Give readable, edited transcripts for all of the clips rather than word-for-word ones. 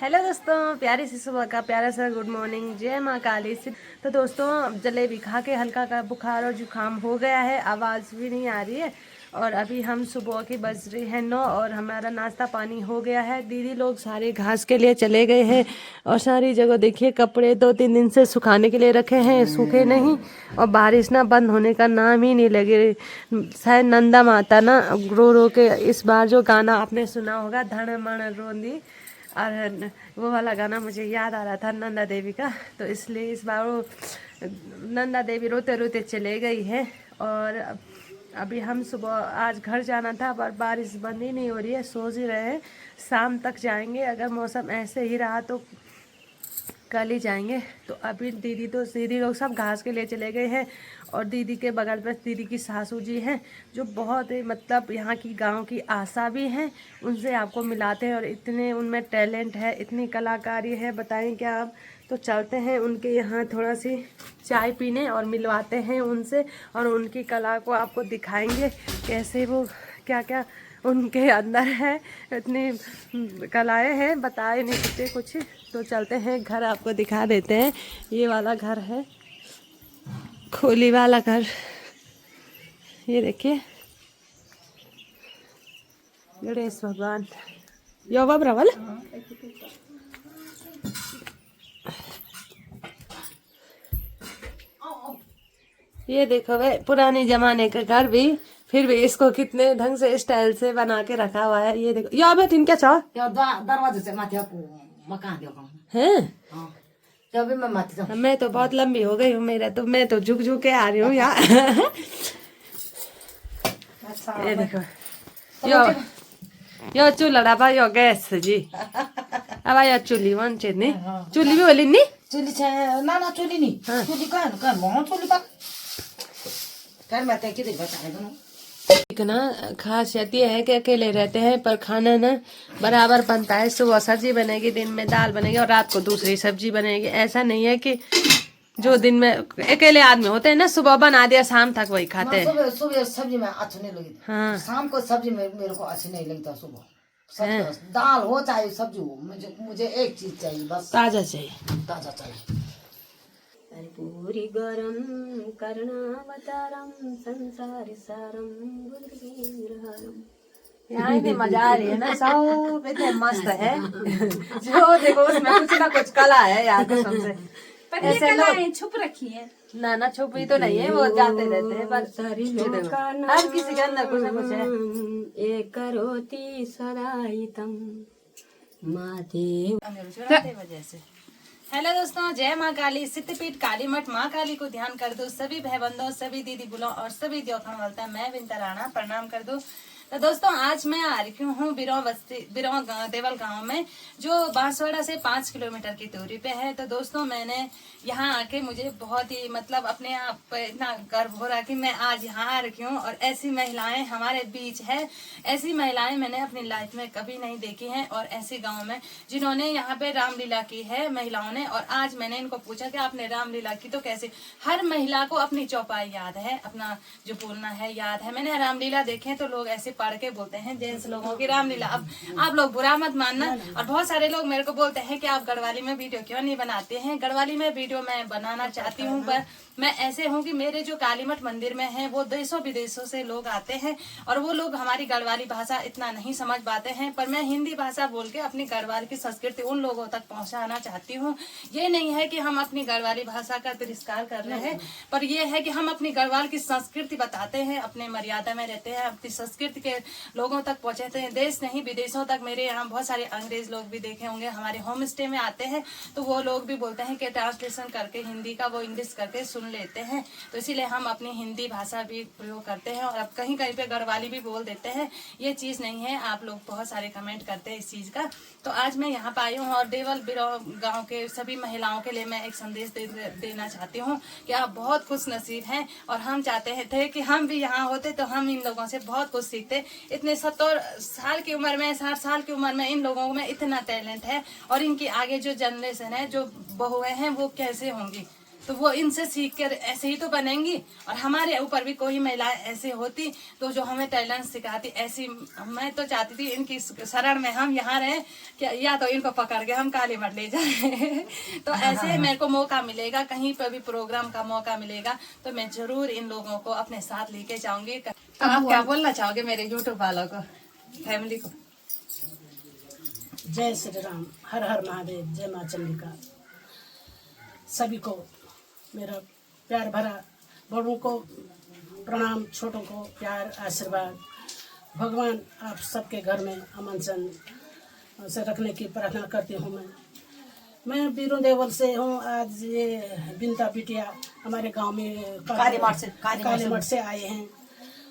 Hello दोस्तों, प्यारी सी सुबह का प्यारा सा गुड मॉर्निंग। जय माँ काली सी। तो दोस्तों, जलेबी खा के हल्का का बुखार और जुकाम हो गया है, आवाज़ भी नहीं आ रही है। और अभी हम सुबह की बज रही है 9 और हमारा नाश्ता पानी हो गया है। दीदी लोग सारे घास के लिए चले गए हैं और सारी जगह देखिए कपड़े 2-3 दिन से सुखाने के लिए रखे हैं, सूखे नहीं। और बारिश ना बंद होने का नाम ही नहीं लगे। शायद नंदा माता ना रो रो के, इस बार जो गाना आपने सुना होगा धड़ मण रोंदी, और वो वाला गाना मुझे याद आ रहा था नंदा देवी का, तो इसलिए इस बार वो नंदा देवी रोते रोते चले गई है। और अभी हम सुबह आज घर जाना था पर बारिश बंद ही नहीं हो रही है, सोच ही रहे हैं शाम तक जाएंगे। अगर मौसम ऐसे ही रहा तो कल ही जाएंगे। तो अभी दीदी लोग सब घास के लिए चले गए हैं। और दीदी के बगल में दीदी की सासू जी हैं, जो बहुत ही मतलब यहाँ की गांव की आशा भी हैं। उनसे आपको मिलाते हैं और इतने उनमें टैलेंट है, इतनी कलाकारी है, बताएं क्या आप। तो चलते हैं उनके यहाँ थोड़ा सी चाय पीने और मिलवाते हैं उनसे, और उनकी कला को आपको दिखाएंगे कैसे वो क्या क्या उनके अंदर है। इतनी कलाएं हैं, बता ही नहीं सकते कुछ। तो चलते हैं घर, आपको दिखा देते हैं। ये वाला घर है, खोली वाला घर, ये देखिए गणेश भगवान यो बाबरावल। ये देखो भाई, पुराने जमाने का घर भी, फिर भी इसको कितने ढंग से स्टाइल से बना के रखा हुआ है। ये देखो, यो बेटिन क्या छ दरवाजा से माथे मकान हैं। जब मैं माथे मैं तो बहुत लंबी हो गई हूँ, मेरा तो मैं तो झुक झुक के आ रही हूँ यहाँ। ये देखो, यो चूल्हा बा, यो गैस जी। अब यो चूल्ही वन नहीं, चूल्ही भी बोली नहीं, चुली ना चुली नहीं चुली कहाँ बहुत चुली पक कर मैं तय किधर बचाने एक ना खासियत ये है कि अकेले रहते हैं पर खाना ना बराबर बनता है। सुबह सब्जी बनेगी, दिन में दाल बनेगी और रात को दूसरी सब्जी बनेगी। ऐसा नहीं है कि जो दिन में अकेले आदमी होते हैं ना, सुबह बना दिया शाम तक वही खाते हैं। सुबह सब्जी में अच्छी नहीं लगी। हाँ, शाम को सब्जी में मेरे को अच्छी नहीं लगता। सुबह दाल हो चाहे सब्जी हो, मुझे एक चीज चाहिए बस, ताजा चाहिए, ताजा चाहिए। पूरी गरम करुणावतारम संसार सारम यहाँ इतनी मजा आ रही है ना, सब इतने मस्त है। जो देखो उसमें कुछ ना कुछ कला है यहाँ कसम से। ऐसे लोग छुप रखी है ना छुपी तो नहीं है, वो जाते रहते हैं पर हर किसी के अंदर कुछ ना कुछ है। एक करोती सदाइतम महादेव वजह से। हेलो दोस्तों, जय माँ काली। सिद्धपीठ काली मठ माँ काली को ध्यान कर दो। सभी भाई बंधुओं, सभी दीदी बुलों और सभी द्योखण वालता मैं बिनता राणा प्रणाम कर दो। तो दोस्तों, आज मैं आ रही हूँ बिरों देवल गांव में, जो बांसवाड़ा से 5 किलोमीटर की दूरी पे है। तो दोस्तों, मैंने यहाँ आके मुझे बहुत ही मतलब अपने आप पर इतना गर्व हो रहा कि मैं आज यहाँ आ रही हूँ और ऐसी महिलाएं हमारे बीच है। ऐसी महिलाएं मैंने अपनी लाइफ में कभी नहीं देखी हैं, और ऐसे गाँव में जिन्होंने यहाँ पे रामलीला की है महिलाओं ने। और आज मैंने इनको पूछा कि आपने रामलीला की तो कैसे। हर महिला को अपनी चौपाई याद है, अपना जो बोलना है याद है। मैंने रामलीला देखे तो लोग ऐसे पढ़ के बोलते हैं जेंट्स लोगों की रामलीला। अब आप लोग बुरा मत मानना। और बहुत सारे लोग मेरे को बोलते हैं कि आप गढ़वाली में वीडियो क्यों नहीं बनाते हैं। गढ़वाली में वीडियो मैं बनाना चाहती हूँ, पर मैं ऐसे हूँ कि मेरे जो कालीमठ मंदिर में है वो देशों विदेशों से लोग आते हैं और वो लोग हमारी गढ़वाली भाषा इतना नहीं समझ पाते हैं। पर मैं हिंदी भाषा बोल के अपनी गढ़वाल की संस्कृति उन लोगों तक पहुँचाना चाहती हूँ। ये नहीं है कि हम अपनी गढ़वाली भाषा का तिरस्कार कर रहे हैं, पर ये है कि हम अपनी गढ़वाल की संस्कृति बताते हैं, अपने मर्यादा में रहते हैं, अपनी संस्कृति के लोगों तक पहुंचाते हैं। देश नहीं विदेशों तक। मेरे यहाँ बहुत सारे अंग्रेज लोग भी देखे होंगे, हमारे होम स्टे में आते हैं तो वो लोग भी बोलते हैं कि ट्रांसलेशन करके हिंदी का वो इंग्लिश करके सुन लेते हैं। तो इसीलिए हम अपनी हिंदी भाषा भी प्रयोग करते हैं और अब कहीं कहीं पे गढ़वाली भी बोल देते हैं। ये चीज़ नहीं है। आप लोग बहुत सारे कमेंट करते हैं इस चीज़ का। तो आज मैं यहाँ पर आई हूँ और देवल बिरो गाँव के सभी महिलाओं के लिए मैं एक संदेश देना चाहती हूँ कि आप बहुत खुश नसीब हैं और हम चाहते थे कि हम भी यहाँ होते तो हम इन लोगों से बहुत कुछ सीखते। इतने 70 साल की उम्र में, 60 साल की उम्र में इन लोगों में इतना टैलेंट है और इनकी आगे जो जनरेशन है, जो बहुएं हैं, वो कैसे होंगी। तो वो इनसे सीख कर ऐसे ही तो बनेंगी। और हमारे ऊपर भी कोई महिला ऐसे होती तो जो हमें टैलेंट सिखाती, ऐसी मैं तो चाहती थी इनकी शरण में हम यहाँ रहे कि या तो इनको पकड़ के हम काली मठ ले जाए तो ऐसे मेरे को मौका मिलेगा, कहीं पर भी प्रोग्राम का मौका मिलेगा तो मैं जरूर इन लोगों को अपने साथ लेके जाऊंगी। तो आप क्या बोलना चाहोगे मेरे यूट्यूब वालों को, फैमिली को? जय श्री राम, हर हर महादेव, जय माँ चंडिका। सभी को मेरा प्यार भरा, बड़ों को प्रणाम, छोटों को प्यार आशीर्वाद। भगवान आप सबके घर में अमन चैन से रखने की प्रार्थना करती हूँ। मैं बीरू देवल से हूँ। आज ये बिनता बिटिया हमारे गांव में काली मठ से आए हैं,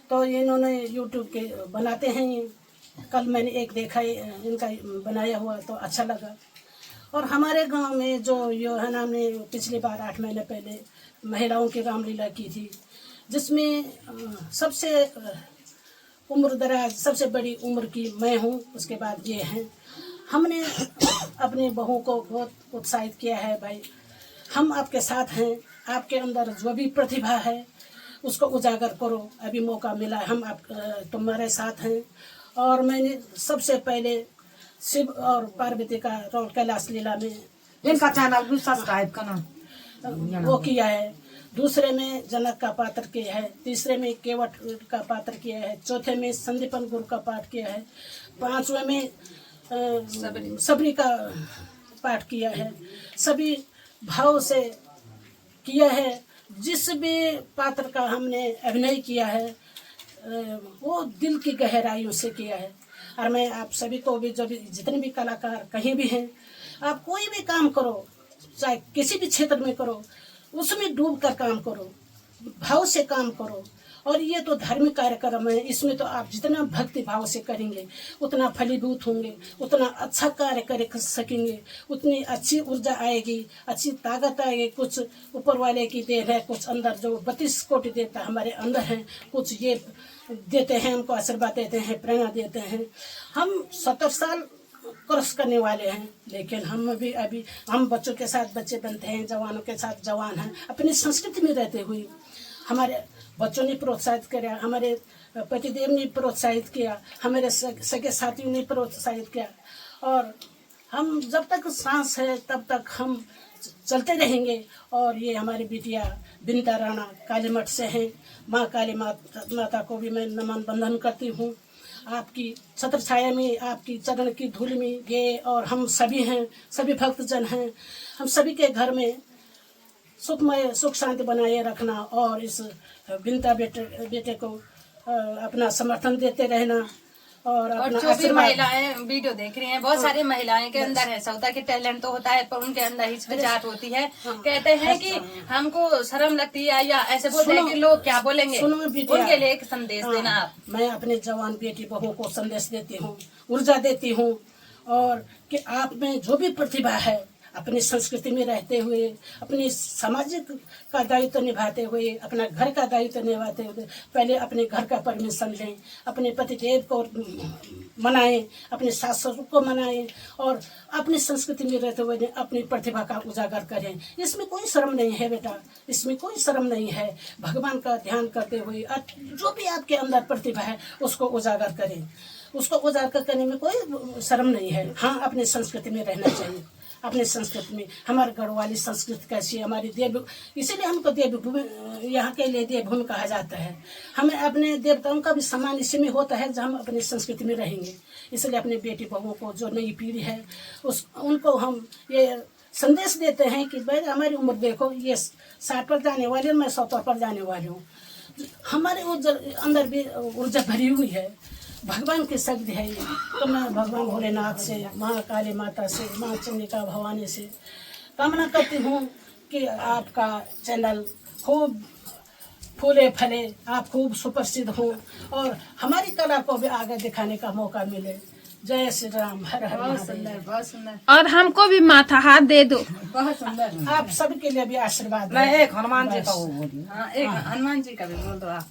तो इन्होंने यूट्यूब के बनाते हैं ये। कल मैंने एक देखा इनका बनाया हुआ तो अच्छा लगा। और हमारे गांव में जो यो है ना, हमने पिछली बार 8 महीने पहले महिलाओं की रामलीला की थी, जिसमें सबसे उम्र दराज, सबसे बड़ी उम्र की मैं हूँ, उसके बाद ये हैं। हमने अपनी बहू को बहुत उत्साहित किया है, भाई हम आपके साथ हैं, आपके अंदर जो भी प्रतिभा है उसको उजागर करो, अभी मौका मिला, हम आप तुम्हारे साथ हैं। और मैंने सबसे पहले शिव और पार्वती का रोल कैलाश लीला में इनका चैनल भी सब्सक्राइब करना वो किया है। दूसरे में जनक का पात्र किया है, तीसरे में केवट का पात्र किया है, चौथे में संदीपन गुरु का पाठ किया है, 5वें में सबरी का पाठ किया है। सभी भाव से किया है। जिस भी पात्र का हमने अभिनय किया है वो दिल की गहराइयों से किया है। और मैं आप सभी को भी, जो भी जितने भी कलाकार कहीं भी हैं, आप कोई भी काम करो, चाहे किसी भी क्षेत्र में करो, उसमें डूब कर काम करो, भाव से काम करो। और ये तो धार्मिक कार्यक्रम है, इसमें तो आप जितना भक्ति भाव से करेंगे उतना फलीभूत होंगे, उतना अच्छा कार्य कर सकेंगे, उतनी अच्छी ऊर्जा आएगी, अच्छी ताकत आएगी। कुछ ऊपर वाले की देन है, कुछ अंदर जो 32 कोटि देवता हमारे अंदर हैं, कुछ ये देते हैं, हमको आशीर्वाद देते हैं, प्रेरणा देते हैं। हम 70 साल क्रॉस करने वाले हैं, लेकिन हम भी अभी हम बच्चों के साथ बच्चे बनते हैं, जवानों के साथ जवान हैं। अपनी संस्कृति में रहते हुए हमारे बच्चों ने प्रोत्साहित किया, हमारे पतिदेव ने प्रोत्साहित किया, हमारे सगे साथियों ने प्रोत्साहित किया। और हम जब तक सांस है तब तक हम चलते रहेंगे। और ये हमारी बिटिया बिनता राणा काली मठ से हैं। माँ काली माता को भी मैं नमन बंधन करती हूँ। आपकी छत्र छाया में, आपकी चरण की धूल में ये और हम सभी हैं, सभी भक्तजन हैं। हम सभी के घर में सुखमय सुख शांति बनाए रखना और इस बिनता बेटे को अपना समर्थन देते रहना। और जो भी महिलाएं वीडियो देख रही हैं, बहुत सारी महिलाएं के अंदर ऐसा होता है कि टैलेंट तो होता है पर उनके अंदर हिचकिचाहट होती है। कहते हैं कि हमको शर्म लगती है या ऐसे बोलते हैं कि लोग क्या बोलेंगे। उनके लिए एक संदेश देना आप। मैं अपने जवान बेटी बहू को संदेश देती हूँ, ऊर्जा देती हूँ, और कि आप में जो भी प्रतिभा है, अपनी संस्कृति में रहते हुए, अपनी सामाजिक का दायित्व निभाते हुए, अपना घर का दायित्व निभाते हुए, पहले अपने घर का परमिशन लें, अपने पतिदेव को मनाएं, अपने सास ससुर को मनाएं और अपनी संस्कृति में रहते हुए अपनी प्रतिभा का उजागर करें। इसमें कोई शर्म नहीं है बेटा, इसमें कोई शर्म नहीं है। भगवान का ध्यान करते हुए जो भी आपके अंदर प्रतिभा है उसको उजागर करें। उसको उजागर करने में कोई शर्म नहीं है। हाँ, अपनी संस्कृति में रहना चाहिए। अपने संस्कृति में हमारे गढ़वाली संस्कृति कैसी है, हमारी देव, इसीलिए हमको देवभूमि, यहाँ के लिए देवभूमि कहा जाता है। हमें अपने देवताओं का भी सम्मान इसी में होता है जब हम अपनी संस्कृति में रहेंगे। इसलिए अपने बेटी बहुओं को, जो नई पीढ़ी है, उनको हम ये संदेश देते हैं कि भाई हमारी उम्र देखो, ये 60 पर जाने वाली, मैं 70 पर जाने वाली हूँ। हमारे अंदर भी ऊर्जा भरी हुई है, भगवान की शक्ति है ये। तो मैं भगवान भोलेनाथ से, माँ काली माता से, माँ चंडिका भवानी से कामना करती हूँ कि आपका चैनल खूब फूले फले, आप खूब सुप्रसिद्ध हो और हमारी कला को भी आगे दिखाने का मौका मिले। जय श्री राम, हर हर महादेव। बहुत सुंदर। और हमको भी माथा हाथ दे दो। बहुत सुंदर। आप सबके लिए भी आशीर्वाद। मैं एक हनुमान जी का वो बोली। हाँ, एक हनुमान जी का भी बोल दो आप।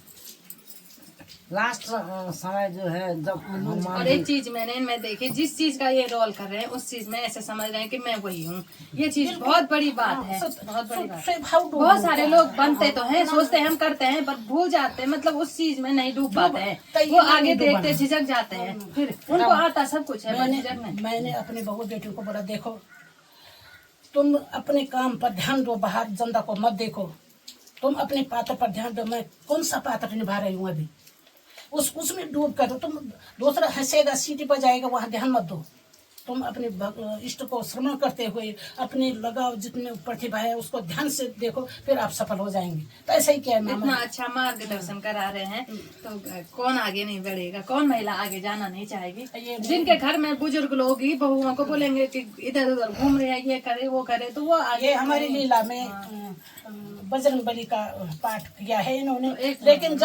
लास्ट समय जो है जब हनुमान और एक चीज मैंने इनमें देखी, जिस चीज का ये रोल कर रहे हैं उस चीज में ऐसे समझ रहे हैं कि मैं वही हूँ। ये चीज बहुत बड़ी बात है, बहुत बड़ी बात है। बहुत सारे लोग बनते तो हैं, सोचते हैं हम करते हैं, पर भूल जाते हैं, मतलब उस चीज में नहीं डूब पाते हैं। वो आगे देखते झिझक जाते हैं, फिर उनको आता सब कुछ है, बस झिझक नहीं। मैंने अपनी बहू बेटी को बोला, देखो तुम अपने काम पर ध्यान दो, बाहर जनता को मत देखो, तुम अपने पात्र पर ध्यान दो। मैं कौन सा पात्र निभा रही हूँ अभी, उसमें डूब कर तुम दूसरा हंसेगा सीटी पर जाएगा, वहाँ ध्यान मत दो। तुम अपने इष्ट को श्रवण करते हुए अपने लगाव जितने प्रतिभा है उसको ध्यान से देखो, फिर आप सफल हो जाएंगे। तो ऐसा ही किया इतना अच्छा मार्गदर्शन करा रहे हैं, तो कौन आगे नहीं बढ़ेगा, कौन महिला आगे जाना नहीं चाहेगी। जिनके घर में बुजुर्ग लोग ही बहुओं को बोलेंगे कि इधर उधर घूम रहे हैं, ये करे वो करे, तो वो आगे। ये हमारी लीला में बजरंग बली का पाठ किया है इन्होंने, लेकिन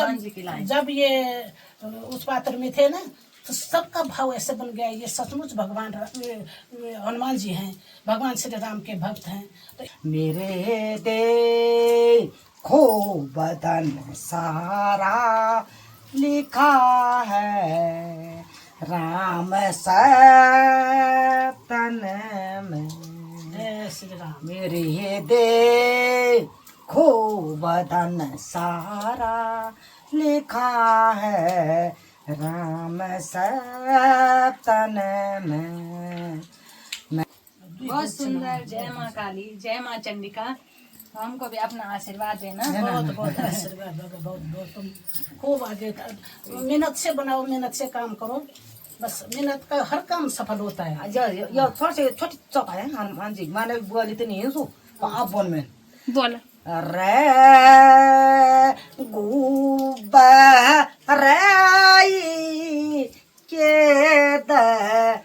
जब ये उस पात्र में थे ना, तो सबका भाव ऐसे बन गया, ये सचमुच भगवान हनुमान जी हैं, भगवान श्री राम के भक्त हैं। तो मेरे देखो बदन सारा लिखा है राम सतन में। जय श्री राम। मेरे देखो बदन सारा लिखा है राम सतन में। बहुत सुंदर। जय माँ काली, जय माँ चंडिका। हमको भी अपना आशीर्वाद देना। बहुत बहुत आशीर्वाद होगा, बहुत बहुत। तुम खूब आगे मेहनत से बनाओ, मेहनत से काम करो, बस मेहनत का हर काम सफल होता है। यो थोड़ा से छोटी चौक है हनुमान जी, मैंने बोली तो नहीं सो आप बोल में बोला रे गुबराई के दर्शन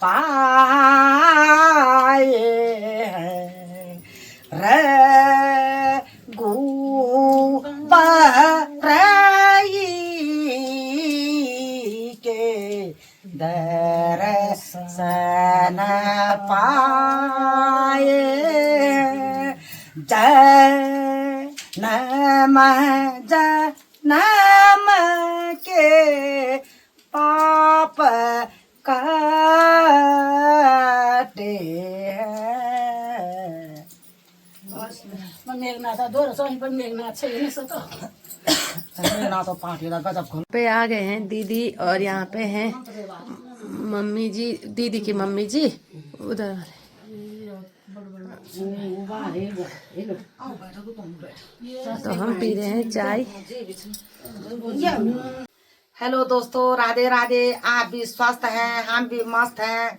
पाए हैं रे गुबराई के दर्शन पाए जनम जनम के पाप काटे हैं। मेघनाथ दो रसोई पर मेघनाथ से नहीं सको। ना तो पार्टी का गजब खोल पे आ गए हैं दीदी, और यहाँ पे हैं मम्मी जी, दीदी की मम्मी जी उधर वाले। तो हम पी रहे हैं चाय। हेलो दोस्तों, राधे राधे। आप भी स्वस्थ हैं, हम भी मस्त हैं।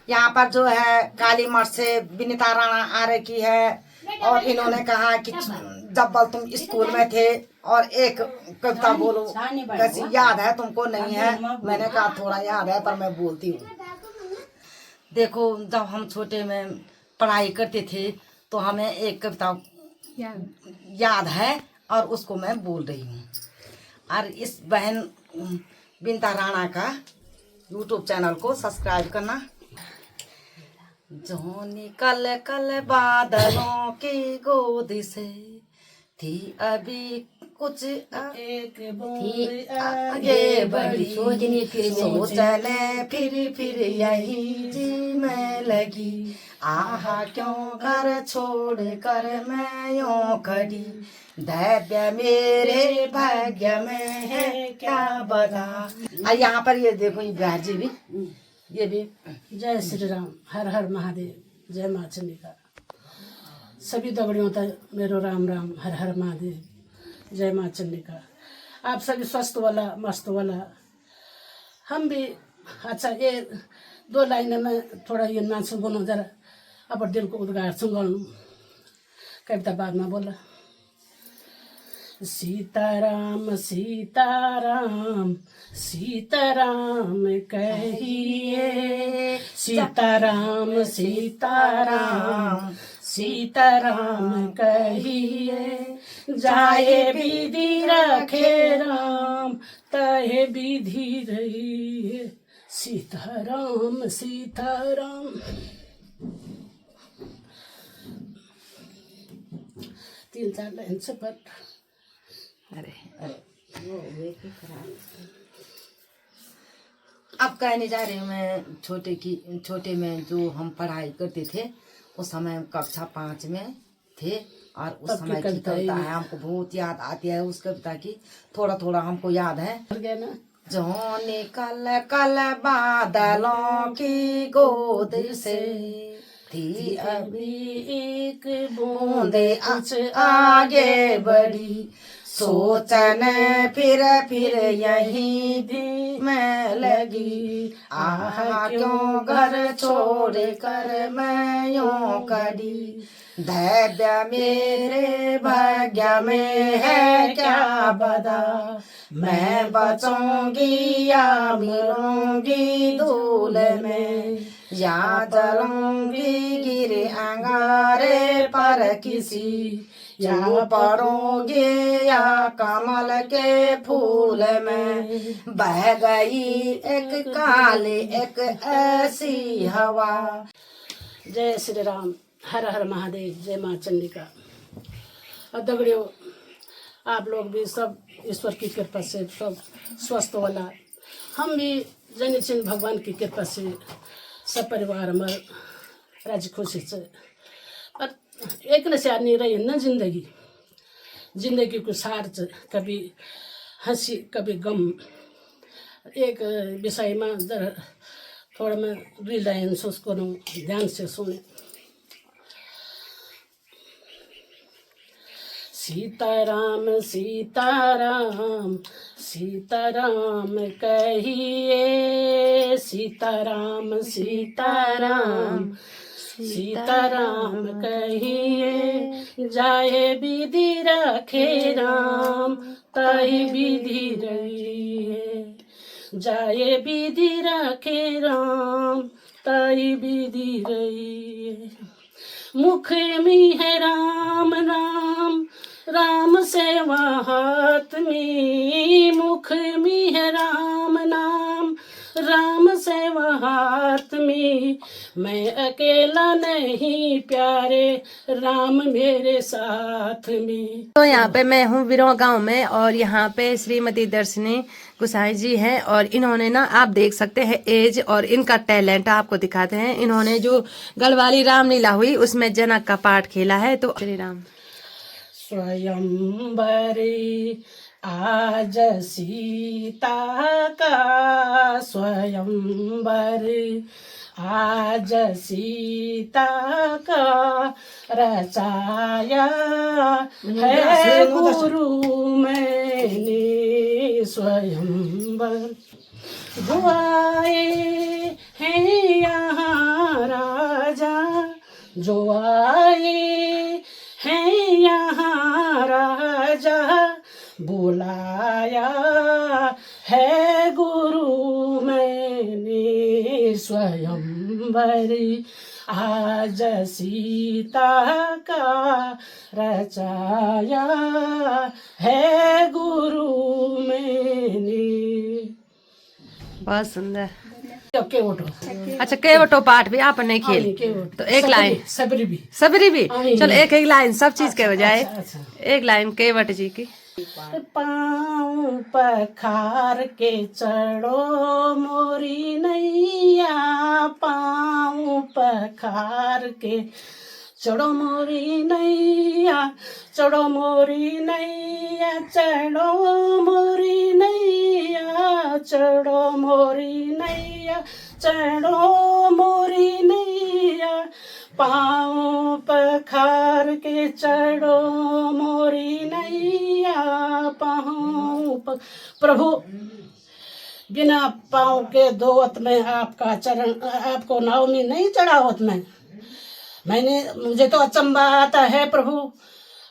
यहाँ पर जो है काली मठ से विनीता राणा आ रखी है, और इन्होंने कहा कि जब बल तुम स्कूल में थे और एक कविता बोलो, कैसी याद है तुमको? नहीं है। मैंने कहा थोड़ा याद है, पर मैं बोलती हूँ। देखो, जब हम छोटे में पढ़ाई करते थे तो हमें एक कविता याद है और उसको मैं बोल रही हूँ। और इस बहन विनीता राणा का यूट्यूब चैनल को सब्सक्राइब करना। जो निकल कल बादलों की गोद से थी अभी कुछ एक थी आगे बढ़ी, सोचने फिर यही जी में लगी। आहा क्यों घर छोड़ कर मैं यूं खड़ी, दैव्य मेरे भाग्य में है क्या बता। यहाँ पर ये देखो, ये बिहार जी भी, ये भी। जय श्री राम, हर हर महादेव, जय माँ चंडिका। सभी दगड़ियों तक मेरो राम राम, हर हर महादेव, जय माँ चंडिका। आप सभी स्वस्थ वाला, मस्त वाला। हम भी अच्छा, ये दो लाइन में थोड़ा ये नाच बोलो जरा, अब दिल को उद्गार सुन। कविता बाद में बोला। सीताराम सीताराम सीताराम कहिए, सीताराम सीताराम सीताराम कहिए। जाए विधि रखे राम, तहे विधि रहिए। सीताराम सीताराम। तीन चार लाइन से पर अरे अब कहने जा रही हूँ मैं छोटे में जो हम पढ़ाई करते थे उस समय हम कक्षा 5 में थे और उस समय की कविता है हमको बहुत याद आती है उस कविता की थोड़ा थोड़ा हमको याद है। जो निकल कल बादलों की गोद से थी अभी एक बूंद आगे बढ़ी सोचन फिर यही भी मैं लगी आह क्यों घर छोड़ कर मैं यूं करी धैर्य मेरे भाग्य में है क्या बदा मैं बचूंगी या मिलूंगी धूल में या जलूंगी गिरे अंगारे पर किसी या पड़ोगे या कमल के फूल में बह गई एक काली एक ऐसी हवा। जय श्री राम, हर हर महादेव, जय माँ चंडिका। और दगड़ियों, आप लोग भी सब ईश्वर की कृपा से सब स्वस्थ वाला, हम भी जनी चिन्ह भगवान की कृपा से सब परिवार हमारे राजी खुशी से। पर एक न से नहीं रही ना जिंदगी को सार कभी हंसी कभी गम। एक विषय में जरा थोड़ा मैं 2 लाइन उसको ध्यान से सुने। सीताराम सीताराम सीताराम कहिए सीताराम सीताराम सीताराम कहिए जाए विधि रखे राम ताई विधि रहिए जाए विधि रखे राम ताई विधि रहिए मुख में है राम राम राम सेवा हाथ में मुख में है राम नाम राम सेवा हाथ में मैं अकेला नहीं प्यारे राम मेरे साथ में। तो यहाँ पे मैं हूँ बिरों गांव में और यहाँ पे श्रीमती दर्शनी गुसाई जी हैं और इन्होंने ना आप देख सकते हैं एज और इनका टैलेंट आपको दिखाते हैं। इन्होंने जो गढ़वाली रामलीला हुई उसमें जनक का पाठ खेला है। तो श्री राम। स्वयंवरी आज सीता का स्वयंवर आज सीता का रचाया है गुरु मैंने स्वयंवर जो आए हैं यहाँ राजा जो आए हैं यहाँ राजा बुलाया है गुरु मैंने स्वयंवर आज सीता का रचाया है गुरु मैंने। बहुत सुंदर। केवटो अच्छा केवटो पाठ भी आपने खेल तो एक लाइन सबरी भी चलो एक लाइन सब चीज के बजाय अच्छा। एक लाइन केवट जी की। पाँव पखार के चढ़ो मोरी नैया पाँव पखार के चढ़ो मोरी नैया चढ़ो मोरी नैया चढ़ो मोरी नैया चढ़ो मोरी नैया चढ़ो मोरी नैया पाँव पखार के चढ़ो मोरी नैया पाँव। प्रभु बिना पाँव के धोवत में आपका चरण आपको नाव में नहीं चढ़ावत मैंने मुझे तो अचंबा आता है प्रभु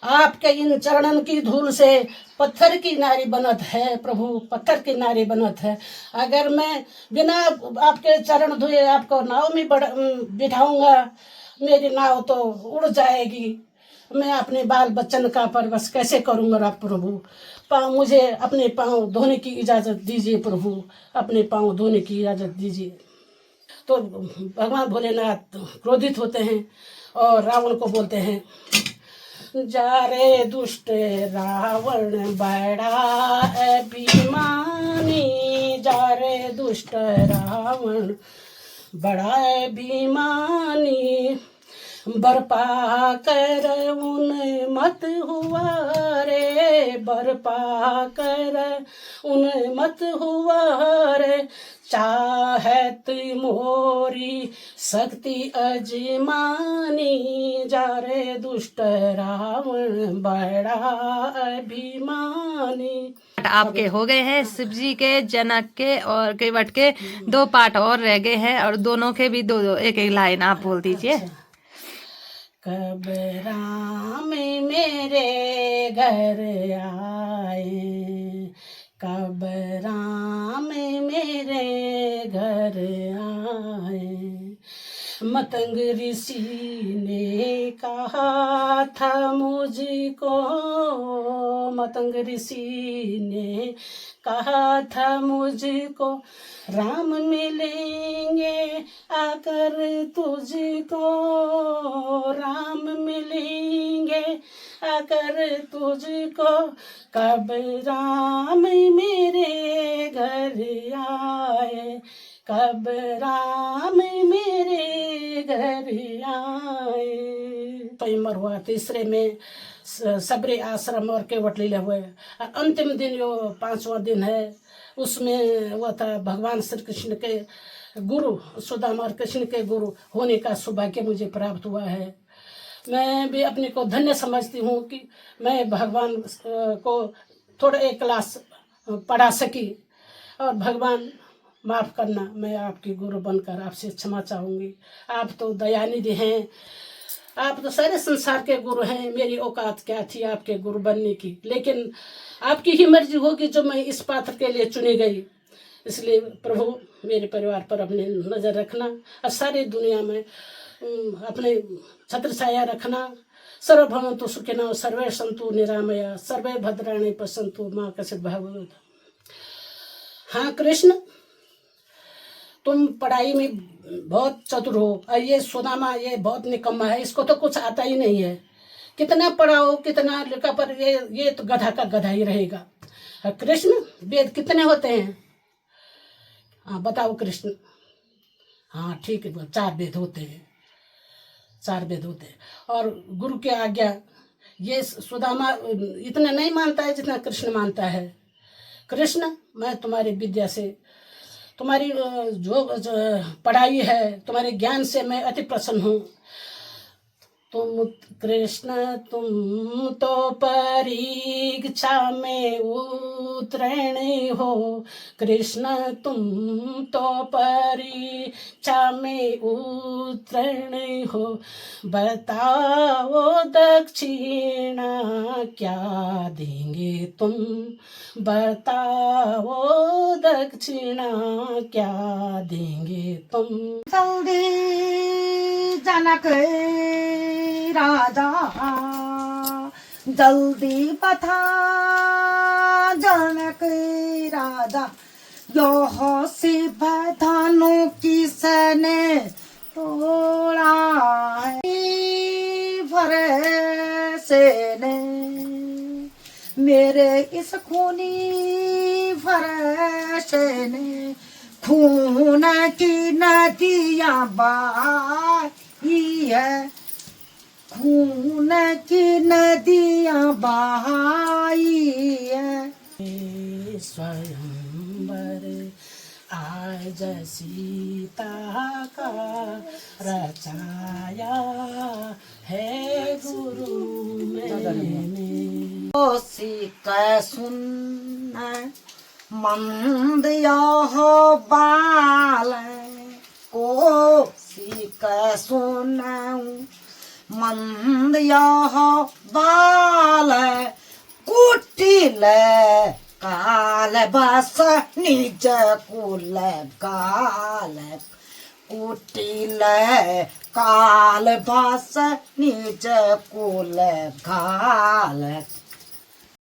आपके इन चरणन की धूल से पत्थर की नारी बनत है प्रभु पत्थर की नारी बनत है। अगर मैं बिना आपके चरण धोए आपको नाव में बिठाऊंगा मेरी नाव तो उड़ जाएगी। मैं अपने बाल बच्चन का परवश कैसे करूंगा प्रभु। पाँव मुझे अपने पाँव धोने की इजाज़त दीजिए प्रभु अपने पाँव धोने की इजाज़त दीजिए। तो भगवान भोलेनाथ क्रोधित होते हैं और रावण को बोलते हैं जा रे दुष्ट रावण बड़ा अभिमानी, जा रे दुष्ट रावण बड़ा अभिमानी, बरपा कर उन मत हुआ रे, बरपा कर उन मत हुआ रे, चाहत मोरी शक्ति अजमानी, जा रे दुष्ट रावण बड़ा अभिमानी। आपके हो गए हैं शिव जी के, जनक के और केवट के 2 पाठ और रह गए हैं, और दोनों के भी 2-2 एक-एक लाइन आप बोल दीजिए। कब राम मेरे घर आए, कब राम मेरे घर आए, मतंग ऋषि ने कहा था मुझको, मतंग ऋषि ने कहा था मुझको, राम मिलेंगे आकर तुझको, राम मिलेंगे आकर तुझको, कब राम मेरे घर आए, कब राम मेरे घर आए। स्वयंवर हुआ, तीसरे में सबरी आश्रम और केवट लीला हुए, और अंतिम दिन जो 5वां दिन है उसमें वो था भगवान श्री कृष्ण के गुरु, सुदामा और कृष्ण के गुरु होने का सौभाग्य मुझे प्राप्त हुआ है। मैं भी अपने को धन्य समझती हूँ कि मैं भगवान को थोड़ा एक क्लास पढ़ा सकी, और भगवान माफ़ करना, मैं आपकी गुरु बनकर आपसे क्षमा चाहूँगी। आप तो दयानिधि हैं, आप तो सारे संसार के गुरु हैं, मेरी औकात क्या थी आपके गुरु बनने की, लेकिन आपकी ही मर्जी होगी जो मैं इस पात्र के लिए चुनी गई। इसलिए प्रभु मेरे परिवार पर अपनी नज़र रखना, और सारी दुनिया में अपने छत्र छाया रखना। सर्वभवन्तु सुखिनः सर्वे सन्तु निरामया सर्वे भद्राणि पश्यन्तु मां कश्चित् भवेत्। हाँ कृष्ण, तुम पढ़ाई में बहुत चतुर हो, और ये सुदामा ये बहुत निकम्मा है, इसको तो कुछ आता ही नहीं है। कितना पढ़ाओ कितना लिखा, पर ये तो गधा का गधा ही रहेगा। कृष्ण, वेद कितने होते हैं? हाँ बताओ कृष्ण। हाँ ठीक है, 4 वेद होते हैं, 4 वेद होते हैं। और गुरु की आज्ञा ये सुदामा इतना नहीं मानता है जितना कृष्ण मानता है। कृष्ण, मैं तुम्हारी विद्या से, तुम्हारी जो पढ़ाई है, तुम्हारे ज्ञान से मैं अति प्रसन्न हूँ। तुम कृष्ण तुम तो परीक्षा में उत्तीर्ण हो, कृष्ण तुम तो परीक्षा में उत्तीर्ण हो, बताओ दक्षिणा क्या देंगे तुम, बताओ दक्षिणा क्या देंगे तुम। जल्दी जनक राजा, जल्दी बता जनक राजा, यह शिव धनु किसने तोड़ा है, भरोसे ने मेरे इस खूनी भरोसे ने, खून की नदियाँ बहाई है, खून की नदियाँ बहाई है। स्वयंवर आज सीता का रचाया है गुरु मैंने। सीख सुन मंद यह बाल को, सीख सुन मंद यह बाल, कुटिल काल बस निज कुल काल, कुटिल काल बस निज कुल काल।